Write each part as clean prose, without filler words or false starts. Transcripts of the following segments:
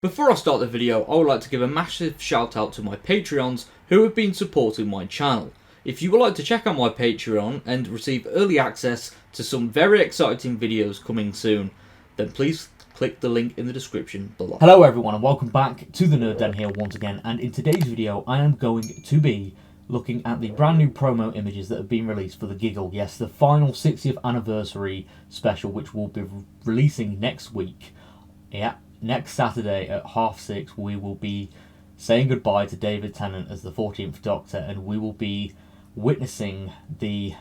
Before I start the video, I would like to give a massive shout out to my Patreons who have been supporting my channel. If you would like to check out my Patreon and receive early access to some very exciting videos coming soon, then please click the link in the description below. Hello everyone and welcome back to the Nerd Den here once again, and in today's video I am going to be looking at the brand new promo images that have been released for the Giggle. Yes, the final 60th anniversary special, which will be releasing next week. Yeah, next Saturday at 6:30 we will be saying goodbye to David Tennant as the 14th Doctor, and we will be witnessing the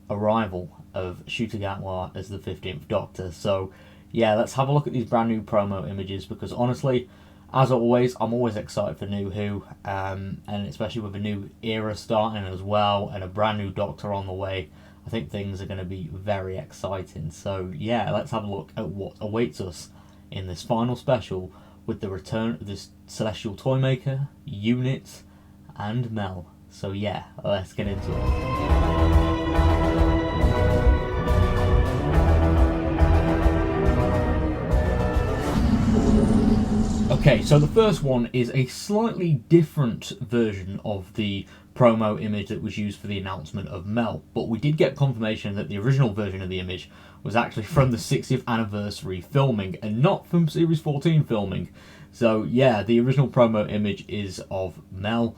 arrival of Shooter Gatwa as the 15th Doctor. So yeah, let's have a look at these brand new promo images, because honestly, as always, I'm always excited for New Who, and especially with a new era starting as well and a brand new Doctor on the way. I think things are going to be very exciting. So yeah, let's have a look at what awaits us in this final special with the return of this Celestial Toymaker, Unit, and Mel. So yeah, let's get into it. Okay, so the first one is a slightly different version of the promo image that was used for the announcement of Mel, but we did get confirmation that the original version of the image was actually from the 60th anniversary filming and not from Series 14 filming. So yeah, the original promo image is of Mel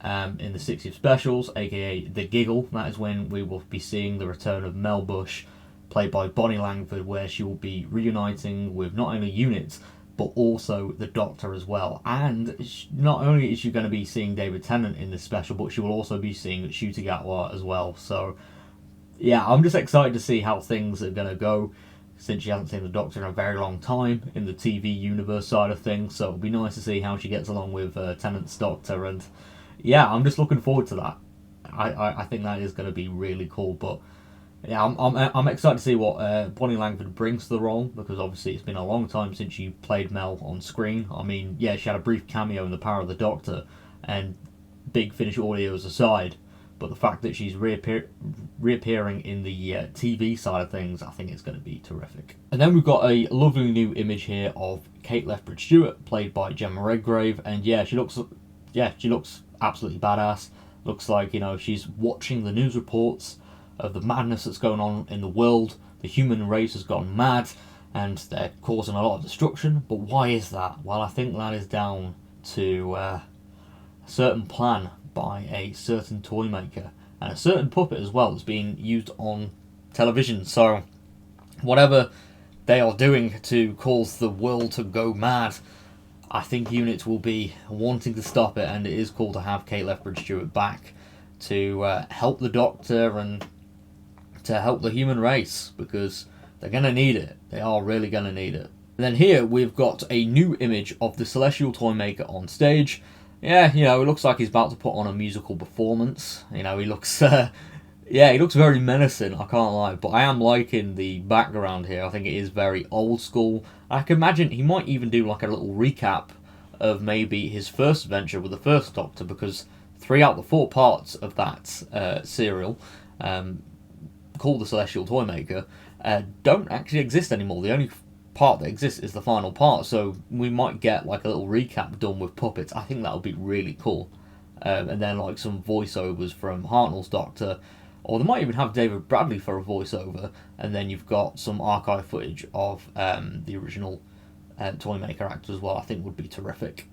in the 60th specials, aka the Giggle. That is when we will be seeing the return of Mel Bush, played by Bonnie Langford, where she will be reuniting with not only Unit, but also the Doctor as well. And not only is she going to be seeing David Tennant in this special, but she will also be seeing Shooter Gatwa as well. So yeah, I'm just excited to see how things are going to go, since she hasn't seen the Doctor in a very long time in the TV universe side of things. So it'll be nice to see how she gets along with Tennant's Doctor. And yeah, I'm just looking forward to that. I think that is going to be really cool. But yeah, I'm excited to see what Bonnie Langford brings to the role, because obviously it's been a long time since she played Mel on screen. I mean, yeah, she had a brief cameo in The Power of the Doctor, and Big Finish audios aside, but the fact that she's reappearing in the TV side of things, I think it's going to be terrific. And then we've got a lovely new image here of Kate Lethbridge-Stewart, played by Gemma Redgrave, and yeah, she looks absolutely badass. Looks like, you know, she's watching the news reports of the madness that's going on in the world. The human race has gone mad and they're causing a lot of destruction. But why is that? Well, I think that is down to a certain plan by a certain toy maker and a certain puppet as well that's being used on television. So whatever they are doing to cause the world to go mad, I think Unit will be wanting to stop it, and it is cool to have Kate Lethbridge-Stewart back to help the Doctor and to help the human race, because they're going to need it. They are really going to need it. And then here we've got a new image of the Celestial Toymaker on stage. Yeah, you know, it looks like he's about to put on a musical performance. You know, he looks, yeah, he looks very menacing, I can't lie. But I am liking the background here. I think it is very old school. I can imagine he might even do like a little recap of maybe his first adventure with the first Doctor, because 3 out of the 4 parts of that serial, called the Celestial Toymaker, don't actually exist anymore. The only part that exists is the final part, so we might get like a little recap done with puppets. I think that would be really cool. And then like some voiceovers from Hartnell's Doctor, or they might even have David Bradley for a voiceover, and then you've got some archive footage of the original Toymaker actor as well. I think would be terrific.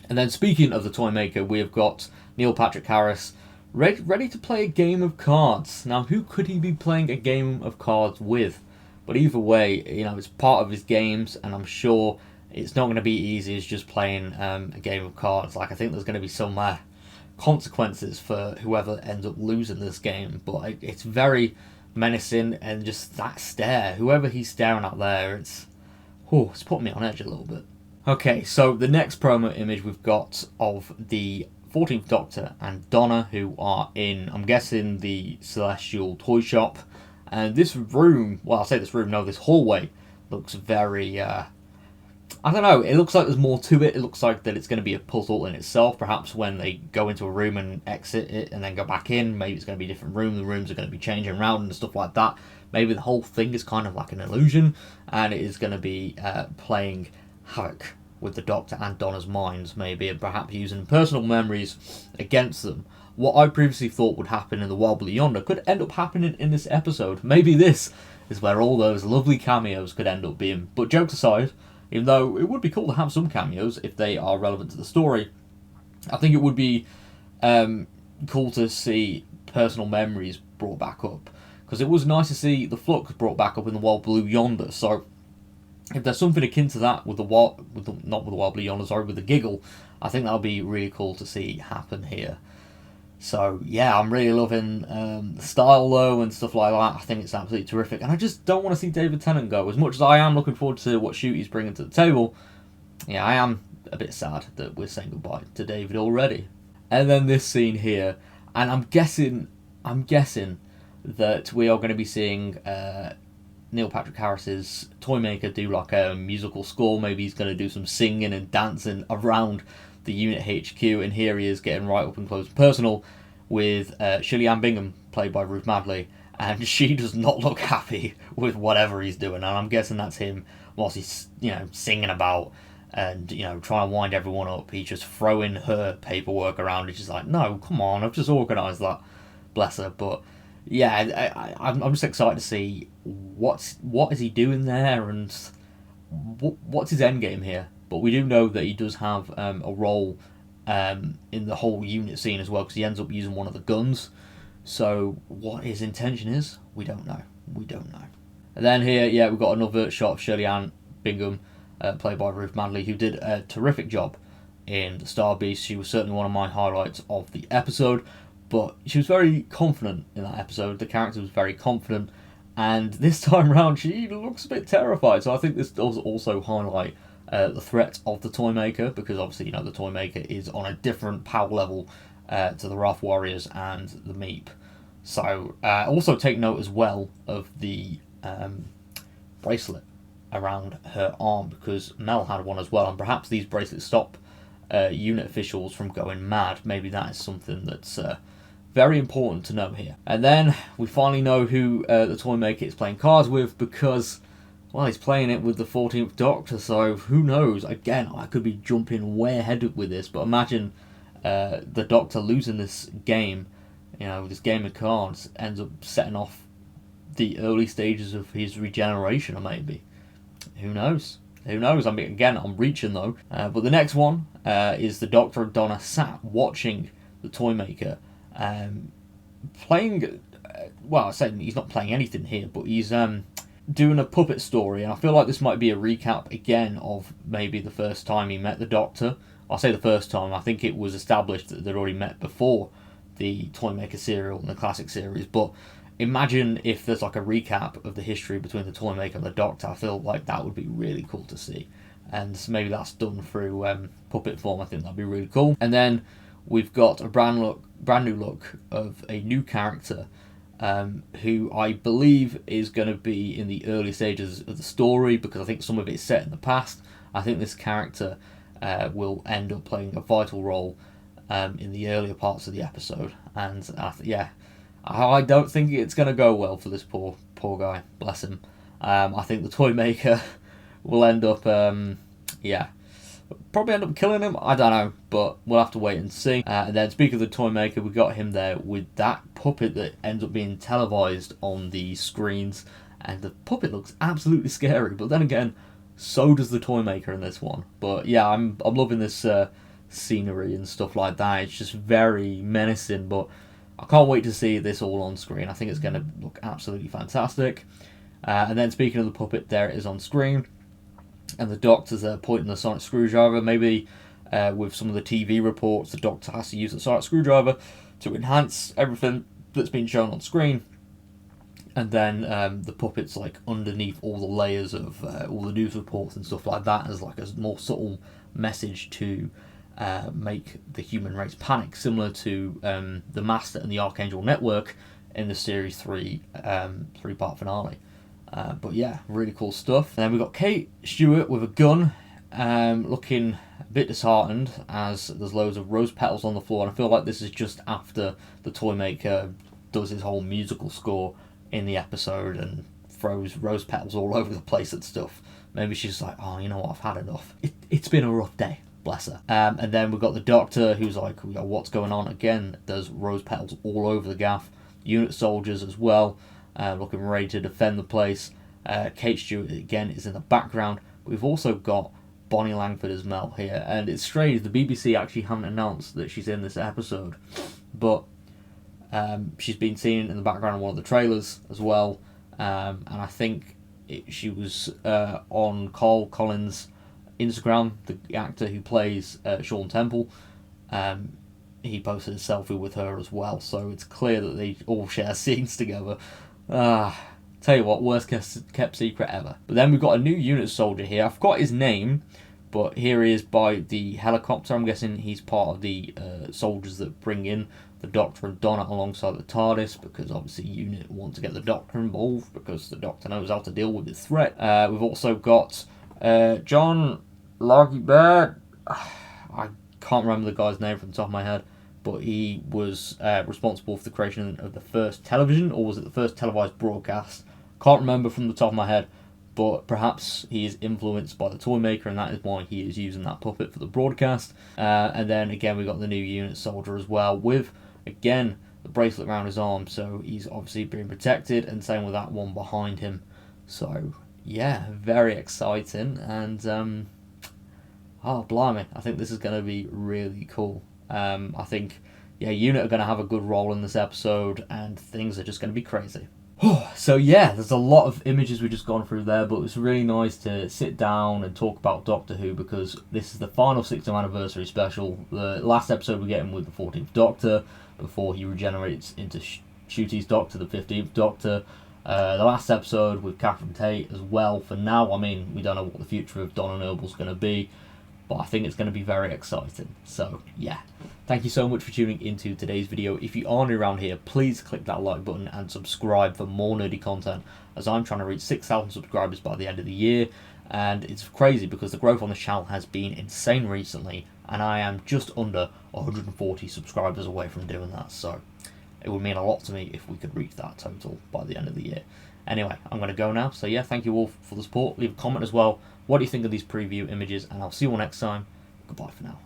And then speaking of the Toymaker, we have got Neil Patrick Harris ready to play a game of cards. Now, who could he be playing a game of cards with? But either way, you know, it's part of his games, and I'm sure it's not going to be easy as just playing a game of cards. Like, I think there's going to be some consequences for whoever ends up losing this game. But it's very menacing, and just that stare, whoever he's staring at there, it's put me on edge a little bit. Okay, so the next promo image we've got of the 14th Doctor and Donna, who are in, I'm guessing, the Celestial Toy Shop. And this room, well, I say this room, no, this hallway looks very, I don't know, it looks like there's more to it. It looks like that it's going to be a puzzle in itself. Perhaps when they go into a room and exit it and then go back in, maybe it's going to be a different room. The rooms are going to be changing around and stuff like that. maybe the whole thing is kind of like an illusion, and it is going to be playing havoc with the Doctor and Donna's minds, maybe, and perhaps using personal memories against them. What I previously thought would happen in the Wild Blue Yonder could end up happening in this episode. Maybe this is where all those lovely cameos could end up being. But jokes aside, even though it would be cool to have some cameos if they are relevant to the story, I think it would be cool to see personal memories brought back up. Because it was nice to see the Flux brought back up in the Wild Blue Yonder. So if there's something akin to that with the Wild Blue Yonder, sorry, with the Giggle, I think that'll be really cool to see happen here. So yeah, I'm really loving the style though and stuff like that. I think it's absolutely terrific, and I just don't want to see David Tennant go. As much as I am looking forward to what shoot he's bringing to the table, yeah, I am a bit sad that we're saying goodbye to David already. And then this scene here, and I'm guessing that we are going to be seeing Neil Patrick Harris's Toymaker do like a musical score. Maybe he's going to do some singing and dancing around the unit HQ, and here he is getting right up and close and personal with Shirley Ann Bingham, played by Ruth Madley, and she does not look happy with whatever he's doing, and I'm guessing that's him whilst he's, singing about and, trying to wind everyone up. He's just throwing her paperwork around, and she's like, no, come on, I've just organised that, bless her. But yeah, I'm just excited to see what is he doing there, and what's his end game here. But we do know that he does have a role in the whole unit scene as well, because he ends up using one of the guns. So what his intention is, we don't know. And then here, yeah, we've got another shot of Shirley Ann Bingham, played by Ruth Madley, who did a terrific job in the Star Beast. She was certainly one of my highlights of the episode, but she was very confident in that episode. The character was very confident, and this time around she looks a bit terrified. So I think this does also highlight the threat of the Toymaker, because obviously, the Toymaker is on a different power level to the Wrath Warriors and the Meep. So also take note as well of the bracelet around her arm, because Mel had one as well, and perhaps these bracelets stop unit officials from going mad. Maybe that is something that's very important to know here. And then we finally know who the Toymaker is playing cards with, because, well, he's playing it with the 14th Doctor, so who knows? Again, I could be jumping way ahead with this, but imagine the Doctor losing this game, this game of cards, ends up setting off the early stages of his regeneration, or maybe. Who knows? I mean, again, I'm reaching though. But the next one is the Doctor and Donna sat watching the Toymaker playing. Well, I said he's not playing anything here, but he's doing a puppet story, and I feel like this might be a recap again of maybe the first time he met the Doctor. I'll say the first time. I think it was established that they'd already met before the Toymaker serial and the classic series, but imagine if there's like a recap of the history between the Toymaker and the Doctor. I feel like that would be really cool to see, and maybe that's done through puppet form. I think that'd be really cool. And then we've got a brand new look of a new character who I believe is going to be in the early stages of the story, because I think some of it's set in the past. I think this character will end up playing a vital role in the earlier parts of the episode, and I don't think it's going to go well for this poor guy, bless him. I think the Toymaker will end up probably end up killing him, I don't know, but we'll have to wait and see. And then speaking of the Toymaker, we got him there with that puppet that ends up being televised on the screens, and the puppet looks absolutely scary, but then again, so does the Toymaker in this one. But yeah, I'm loving this scenery and stuff like that. It's just very menacing, but I can't wait to see this all on screen. I think it's going to look absolutely fantastic. And then speaking of the puppet, there it is on screen, and the Doctor's pointing the sonic screwdriver. Maybe with some of the TV reports, the Doctor has to use the sonic screwdriver to enhance everything that's been shown on screen. And then the puppet's like underneath all the layers of all the news reports and stuff like that, as like a more subtle message to make the human race panic, similar to the Master and the Archangel Network in the Series 3 three-part finale. But yeah, really cool stuff. And then we've got Kate Stewart with a gun, looking a bit disheartened as there's loads of rose petals on the floor, and I feel like this is just after the Toymaker does his whole musical score in the episode and throws rose petals all over the place and stuff. Maybe she's like, oh, you know what, I've had enough. It's been a rough day, bless her. And then we've got the Doctor, who's like, what's going on? Again, there's rose petals all over the gaff. Unit soldiers as well, looking ready to defend the place. Kate Stewart, again, is in the background. We've also got Bonnie Langford as Mel here. And it's strange, the BBC actually haven't announced that she's in this episode. But she's been seen in the background of one of the trailers as well. And I think she was on Carl Collins' Instagram, the actor who plays Sean Temple. He posted a selfie with her as well, so it's clear that they all share scenes together. Tell you what, worst kept secret ever. But then we've got a new unit soldier here. I forgot his name, but here he is by the helicopter. I'm guessing he's part of the soldiers that bring in the Doctor and Donna alongside the TARDIS, because obviously Unit want to get the Doctor involved, because the Doctor knows how to deal with this threat. We've also got John Largy-Bird. I can't remember the guy's name from the top of my head, but he was responsible for the creation of the first television, or was it the first televised broadcast? Can't remember from the top of my head, but perhaps he is influenced by the toy maker, and that is why he is using that puppet for the broadcast. And then again, we got the new unit soldier as well, with again the bracelet around his arm, so he's obviously being protected, and same with that one behind him. So yeah, very exciting, and oh blimey, I think this is going to be really cool. I think Unit are going to have a good role in this episode, and things are just going to be crazy. So yeah, there's a lot of images we've just gone through there, but it's really nice to sit down and talk about Doctor Who, because this is the final 60th anniversary special. The last episode we get him with the 14th Doctor, before he regenerates into Ncuti's Doctor, the 15th Doctor. The last episode with Catherine Tate as well. For now, I mean, we don't know what the future of Donna Noble's going to be, but I think it's going to be very exciting. So yeah, thank you so much for tuning into today's video. If you are new around here, please click that like button and subscribe for more nerdy content, as I'm trying to reach 6,000 subscribers by the end of the year. And it's crazy because the growth on the channel has been insane recently, and I am just under 140 subscribers away from doing that. So it would mean a lot to me if we could reach that total by the end of the year. Anyway, I'm going to go now. So yeah, thank you all for the support. Leave a comment as well. What do you think of these preview images? And I'll see you all next time. Goodbye for now.